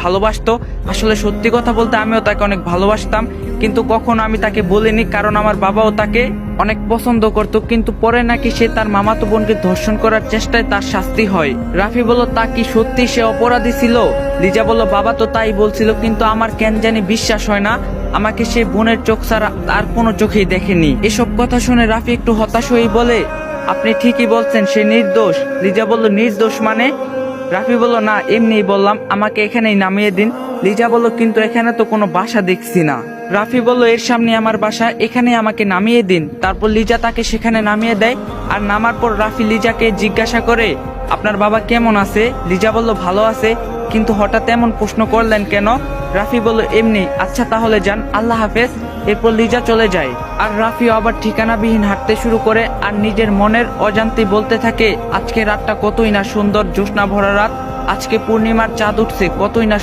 ভালোবাসতো। আসলে সত্যি কথা বলতে আমিও তাকে অনেক ভালোবাসতাম, কিন্তু কখনো আমি তাকে বলিনি, কারণ আমার বাবাও তাকে অনেক পছন্দ করতো। কিন্তু পরে নাকি সে তার মামাতো বোনকে ধর্ষণ করার চেষ্টায় তার শাস্তি হয়। রাফি বলল, তা কি সত্যি সে অপরাধী ছিল? লিজা বলল, বাবা তো তাই বলছিল, কিন্তু আমার কেন জানি বিশ্বাস হয় না। আমাকে সে বোনের চোখ ছাড়া আর কোনো চোখেই দেখেনি। এসব কথা শুনে রাফি একটু হতাশ হয়ে বলে, আপনি ঠিকই বলছেন, সে নির্দোষ। লিজা বলল, নির্দোষ মানে? রাফি বলল, না এমনিই বললাম, আমাকে এখানেই নামিয়ে দিন। লিজা বলল, কিন্তু এখানে তো কোনো বাসা দেখছি না। রাফি বলল, এর সামনে আমার বাসা, এখানে আমাকে নামিয়ে দিন। তারপর লিজা তাকে সেখানে নামিয়ে দেয়। আর নামার পর রাফি লিজাকে জিজ্ঞাসা করে, আপনার বাবা কেমন আছে? লিজা বলল, ভালো আছে। কিন্তু হঠাৎ এমন প্রশ্ন করলেন কেন? রাফি বলল, এমনি। আচ্ছা তাহলে যান, আল্লাহ হাফেজ। এরপর লিজা চলে যায়। আর রাফিও আবার ঠিকানাবিহীন হাঁটতে শুরু করে, আর নিজের মনের অজান্তে বলতে থাকে, আজকে রাতটা কতই না সুন্দর, জ্যোৎস্না ভরা রাত। আজকে পূর্ণিমার চাঁদ উঠছে, কতই না